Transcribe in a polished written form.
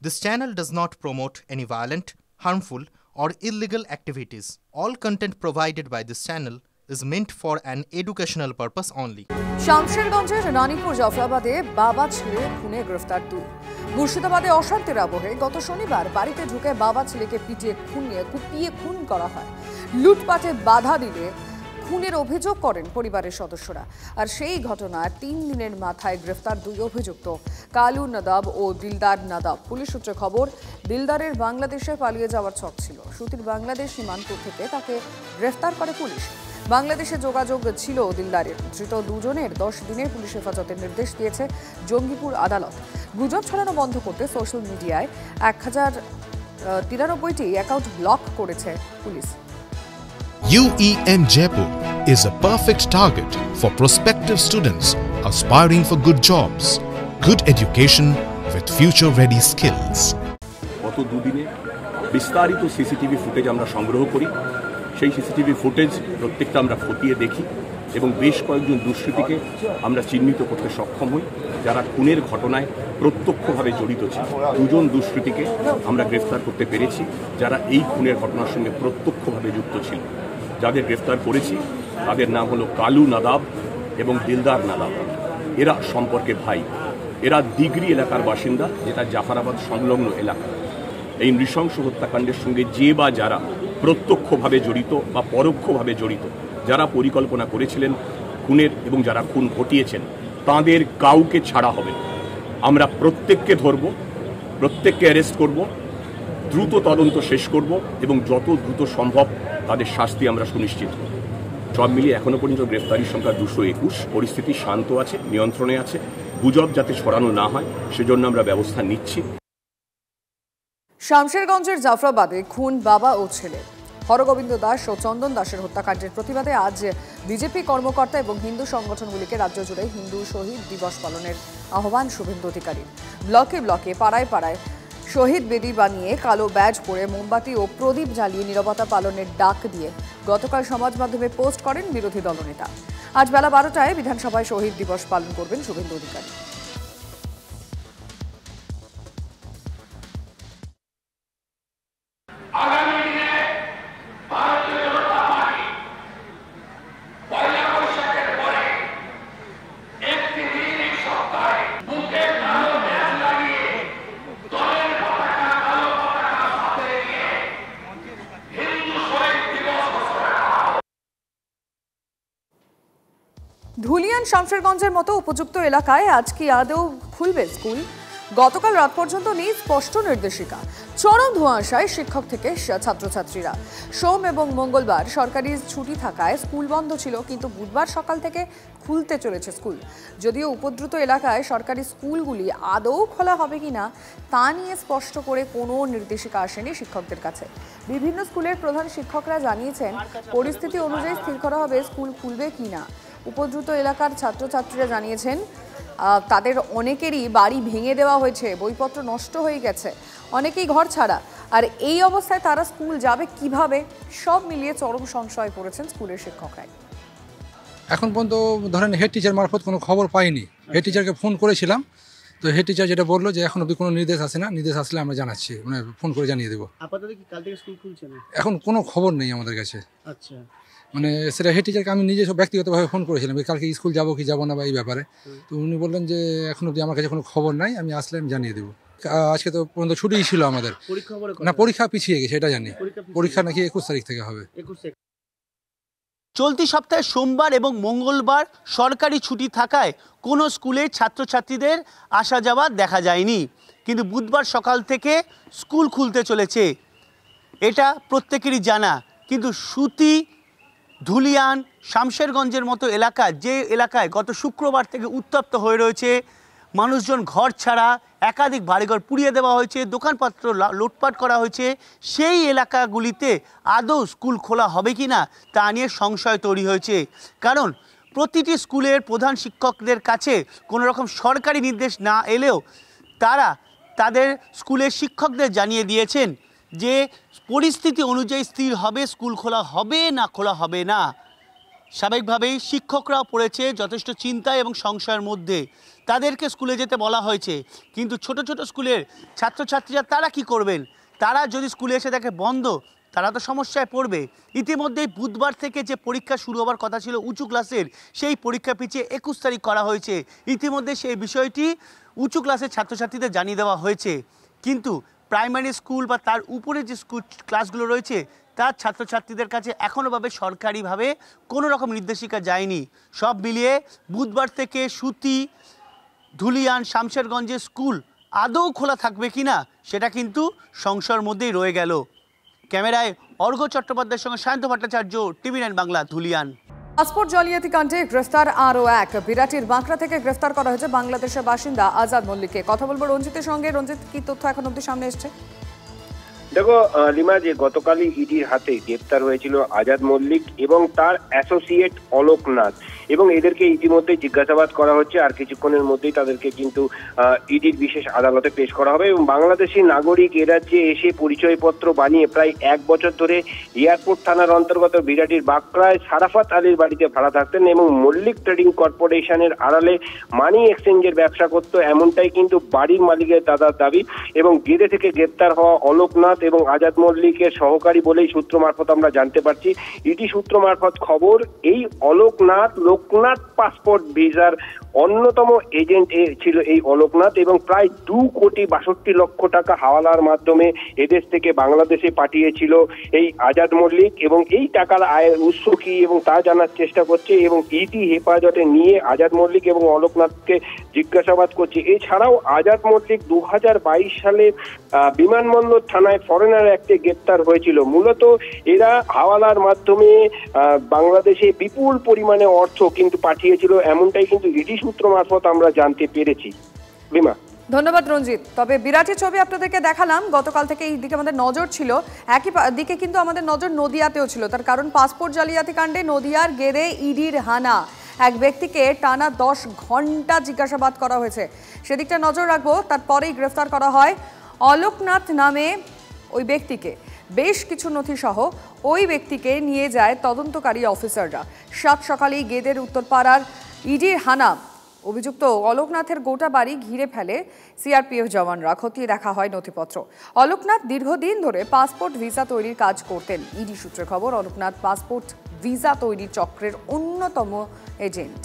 This channel does not promote any violent, harmful, or illegal activities. All content provided by this channel is meant for an educational purpose only. শামশেরগঞ্জের Ranipur জাফরাবাদে বাবা ছেলে খুনে গ্রেফতার দুই। মুর্শিদাবাদে অশান্তির আবহে গত শনিবার বাড়িতে ঢুকে বাবা ছেলেকে কুপিয়ে খুন করা হয়। লুটপাটে বাধা দিলে খুনের অভিযোগ করেন পরিবারের সদস্যরা। আর সেই ঘটনার 3 দিনের মাথায় গ্রেফতার দুই অভিযুক্ত কালু নাদাব ও দিলদার নাদাব। পুলিশ সূত্রে খবর, দিলদারের বাংলাদেশে পালিয়ে যাওয়ার ছক ছিল। সুতির বাংলাদেশ সীমান্ত থেকে তাকে গ্রেফতার করে পুলিশ। বাংলাদেশে যোগাযোগ ছিল দিলদারের। ধৃত দুজনের 10 দিনের পুলিশ হেফাজতের নির্দেশ দিয়েছে জঙ্গিপুর আদালত। গুজব ছড়ানো বন্ধ করতে সোশ্যাল মিডিয়ায় 1093টি অ্যাকাউন্ট ব্লক করেছে police. UEM Jaipur is a perfect target for prospective students aspiring for good jobs, good education with future-ready skills. গত দুদিনে বিস্তারিত সিসিটিভি ফুটেজ আমরা সংগ্রহ করি। সেই সিসিটিভি ফুটেজ প্রত্যেকটা আমরা খতিয়ে দেখি এবং বেশ কয়েকজন দুষ্কৃতীকে আমরা চিহ্নিত করতে সক্ষম হই, যারা খুনের ঘটনায় প্রত্যক্ষভাবে জড়িত ছিল। 2 জন দুষ্কৃতীকে আমরা গ্রেফতার করতে পেরেছি, যারা এই খুনের ঘটনার সঙ্গে প্রত্যক্ষভাবে যুক্ত ছিল। যাদের গ্রেফতার করেছি তাদের নাম হলো কালু নাদাব এবং দিলদার নাদাব। এরা সম্পর্কে ভাই। এরা দিগরি এলাকার বাসিন্দা, যেটা জাফরাবাদ সংলগ্ন এলাকা। এই নৃশংস হত্যাকাণ্ডের সঙ্গে যে বা যারা প্রত্যক্ষভাবে জড়িত বা পরোক্ষভাবে জড়িত, যারা পরিকল্পনা করেছিলেন খুনের এবং যারা খুন ঘটিয়েছেন, তাদের কাউকে ছাড়া হবে না। আমরা প্রত্যেককে ধরব, প্রত্যেককে অ্যারেস্ট করব, দ্রুত তদন্ত শেষ করব এবং যত দ্রুত সম্ভব তাদের শাস্তি আমরা সুনিশ্চিত করব। সব মিলিয়ে এখনো পর্যন্ত গ্রেফতারির সংখ্যা 221। পরিস্থিতি শান্ত আছে, নিয়ন্ত্রণে আছে। গুজব যাতে ছড়ানো না হয় সেজন্য আমরা ব্যবস্থা নিচ্ছি। শামশেরগঞ্জের জাফরাবাদে খুন বাবা ও ছেলে। হরগোবিন্দ দাস ও চন্দন দাসের হত্যাকাণ্ডের প্রতিবাদে আজ বিজেপি কর্মকর্তা এবং হিন্দু সংগঠনগুলিকে রাজ্য জুড়ে হিন্দু শহীদ দিবস পালনের আহ্বান শুভেন্দু অধিকারীর। ব্লকে ব্লকে পাড়ায় পাড়ায় শহীদ বেদি বানিয়ে কালো ব্যাজ পরে মোমবাতি ও প্রদীপ জ্বালিয়ে নীরবতা পালনের ডাক দিয়ে গতকাল সমাজ মাধ্যমে পোস্ট করেন বিরোধী দলনেতা। আজ বেলা 12টায় বিধানসভায় শহীদ দিবস পালন করবেন শুভেন্দু অধিকারী। ধুলিয়ান শামশেরগঞ্জের মতো উপযুক্ত এলাকায় আজ কি আদৌ খুলবে স্কুল? গতকাল রাত পর্যন্ত নেই স্পষ্ট নির্দেশিকা। চরম ধোঁয়াশায় শিক্ষক থেকে ছাত্রছাত্রীরা। সোম এবং মঙ্গলবার সরকারি ছুটি থাকায় স্কুল বন্ধ ছিল, কিন্তু বুধবার সকাল থেকে খুলতে চলেছে স্কুল। যদিও উপদ্রুত এলাকায় সরকারি স্কুলগুলি আদৌ খোলা হবে কিনা তা নিয়ে স্পষ্ট করে কোনো নির্দেশিকা আসেনি শিক্ষকদের কাছে। বিভিন্ন স্কুলের প্রধান শিক্ষকরা জানিয়েছেন পরিস্থিতি অনুযায়ী স্থির করা হবে স্কুল খুলবে কিনা। উপদ্রুত এলাকার ছাত্রছাত্রীরা জানিয়েছেন তাদের অনেকেরই বাড়ি ভেঙে দেওয়া হয়েছে, বইপত্র নষ্ট হয়ে গেছে, অনেকেই ঘর ছাড়া। আর এই অবস্থায় তারা স্কুল যাবে কিভাবে? সব মিলিয়ে চরম সংশয়ে পড়েছেন স্কুলের শিক্ষকরাই। এখন পর্যন্ত ধরেন হেড টিচার মারফত কোনো খবর পাইনি। হেড টিচারকে ফোন করেছিলাম, তো হেড টিচার যেটা বললো যে এখন অব্দি কোনো নির্দেশ আসে না, নির্দেশ আসলে আমরা জানাচ্ছি, মানে ফোন করে জানিয়ে দেবো। আপাতত কি কাল থেকে স্কুল খুলছে না? এখন কোনো খবর নেই আমাদের কাছে। আচ্ছা, মানে সেটা হেড টিচারকে আমি নিজে ব্যক্তিগতভাবে ফোন করেছিলাম কালকে স্কুল যাবো কি যাবো না বা এই ব্যাপারে। তো উনি বললেন যে এখন অব্দি আমার কাছে কোনো খবর নাই, আমি আসলে আমি জানিয়ে দেবো। আজকে তো পর্যন্ত ছুটিই ছিল আমাদের। না, পরীক্ষা পিছিয়ে গেছে এটা জানি। পরীক্ষা নাকি 21 তারিখ থেকে হবে। চলতি সপ্তাহে সোমবার এবং মঙ্গলবার সরকারি ছুটি থাকায় কোনো স্কুলে ছাত্রছাত্রীদের আসা যাওয়া দেখা যায়নি, কিন্তু বুধবার সকাল থেকে স্কুল খুলতে চলেছে, এটা প্রত্যেকেরই জানা। কিন্তু সুতি, ধুলিয়ান, শামশেরগঞ্জের মতো এলাকা, যে এলাকায় গত শুক্রবার থেকে উত্তপ্ত হয়ে রয়েছে, মানুষজন ঘর ছাড়া, একাধিক বাড়িঘর পুড়িয়ে দেওয়া হয়েছে, দোকানপত্র লুটপাট করা হয়েছে, সেই এলাকাগুলিতে আদৌ স্কুল খোলা হবে কি না তা নিয়ে সংশয় তৈরি হয়েছে। কারণ প্রতিটি স্কুলের প্রধান শিক্ষকদের কাছে কোনো রকম সরকারি নির্দেশ না এলেও তারা তাদের স্কুলের শিক্ষকদের জানিয়ে দিয়েছেন যে পরিস্থিতি অনুযায়ী স্থির হবে স্কুল খোলা হবে না খোলা হবে না। স্বাভাবিকভাবেই শিক্ষকরাও পড়েছে যথেষ্ট চিন্তা এবং সংশয়ের মধ্যে। তাদেরকে স্কুলে যেতে বলা হয়েছে, কিন্তু ছোট ছোট স্কুলের ছাত্রছাত্রীরা তারা কি করবেন? তারা যদি স্কুলে এসে দেখে বন্ধ, তারা তো সমস্যায় পড়বে। ইতিমধ্যেই বুধবার থেকে যে পরীক্ষা শুরু হওয়ার কথা ছিল উঁচু ক্লাসের, সেই পরীক্ষা পিছিয়ে 21 তারিখ করা হয়েছে। ইতিমধ্যে সেই বিষয়টি উঁচু ক্লাসের ছাত্রছাত্রীদের জানিয়ে দেওয়া হয়েছে, কিন্তু প্রাইমারি স্কুল বা তার উপরে যে স্কুল ক্লাসগুলো রয়েছে তার ছাত্রছাত্রীদের কাছে এখনোভাবে সরকারিভাবে কোনো রকম নির্দেশিকা যায়নি। সব মিলিয়ে বুধবার থেকে সুতি, ধুলিয়ান, শামশেরগঞ্জের স্কুল আদৌ খোলা থাকবে কিনা সেটা কিন্তু সংশয়ের মধ্যেই রয়ে গেল। ক্যামেরায় অর্ঘ্য চট্টোপাধ্যায়ের সঙ্গে সায়ন্ত ভট্টাচার্য, TV9 বাংলা, ধুলিয়ান। পাসপোর্ট জালিয়াতি কাণ্ডে গ্রেফতার আরও এক। বিরাটির বাঁকড়া থেকে গ্রেফতার করা হয়েছে বাংলাদেশের বাসিন্দা আজাদ মল্লিককে। কথা বলবো রঞ্জিতের সঙ্গে। রঞ্জিত, কি তথ্য এখন অব্দি সামনে এসছে? দেখো লিমা, যে গতকালই ইডির হাতে গ্রেপ্তার হয়েছিল আজাদ মল্লিক এবং তার অ্যাসোসিয়েট অলোক নাথ, এবং এদেরকে ইতিমধ্যে জিজ্ঞাসাবাদ করা হচ্ছে। আর কিছুক্ষণের মধ্যেই তাদেরকে কিন্তু ইডির বিশেষ আদালতে পেশ করা হবে। এবং বাংলাদেশি নাগরিক এ রাজ্যে এসে পরিচয়পত্র বানিয়ে প্রায় 1 বছর ধরে এয়ারপোর্ট থানার অন্তর্গত বিরাটির বাঁকড়ায় সারাফাত আলীর বাড়িতে ভাড়া থাকতেন এবং মল্লিক ট্রেডিং কর্পোরেশনের আড়ালে মানি এক্সচেঞ্জের ব্যবসা করত, এমনটাই কিন্তু বাড়ির মালিকের দাদার দাবি। এবং গেদে থেকে গ্রেপ্তার হওয়া অলোক নাথ এবং আজাদ মল্লিকের সহকারী বলেই সূত্র মারফত আমরা জানতে পারছি। ইডি সূত্র মারফত খবর, এই অলোক নাথ লোকনাথ পাসপোর্ট ভিসার অন্যতম এজেন্ট ছিল এই অলোকনাথ, এবং প্রায় 2,62,00,000 টাকা হাওয়ালার মাধ্যমে এদেশ থেকে বাংলাদেশে পাঠিয়েছিল এই আজাদ মল্লিক। এবং এই টাকার আয়ের উৎস কি এবং তা জানার চেষ্টা করছে, এবং ইডি হেফাজতে নিয়ে আজাদ মল্লিক এবং অলোকনাথকে জিজ্ঞাসাবাদ করছে। এছাড়াও আজাদ মল্লিক 2022 সালে বিমানবন্দর থানায় ফরেনার অ্যাক্টে গ্রেপ্তার হয়েছিল। মূলত এরা হাওয়ালার মাধ্যমে বাংলাদেশে বিপুল পরিমাণে অর্থ কিন্তু পাঠিয়েছিল, এমনটাই কিন্তু ইডি সূত্র মারফত আমরা জানতে পেরেছি। বিমা, ধন্যবাদ রঞ্জিত। তবে বিরাটের ছবি আপনাদেরকে দেখালাম, গতকাল থেকে এই দিকে আমাদের নজর ছিল। একই দিকে কিন্তু আমাদের নজর নদিয়াতেও ছিল। তার কারণ পাসপোর্ট জালিয়াতি কাণ্ডে নদিয়ার গেদে ইডির হানা। এক ব্যক্তিকে টানা 10 ঘন্টা জিজ্ঞাসাবাদ করা হয়েছে, সেদিকটা নজর রাখবো। তারপরেই গ্রেফতার করা হয় অলোকনাথ নামে ওই ব্যক্তিকে। বেশ কিছু নথি সহ ওই ব্যক্তিকে নিয়ে যায় তদন্তকারী অফিসাররা। 7 সকালেই গেদের উত্তরপাড়ার ইডির হানা অভিযুক্ত অলোকনাথের গোটা বাড়ি ঘিরে ফেলে সিআরপিএফ জওয়ানরা। খতিয়ে দেখা হয় নথিপত্র। অলোকনাথ দীর্ঘদিন ধরে পাসপোর্ট ভিসা তৈরির কাজ করতেন। ইডি সূত্রে খবর, অলোকনাথ পাসপোর্ট ভিসা তৈরির চক্রের অন্যতম এজেন্ট।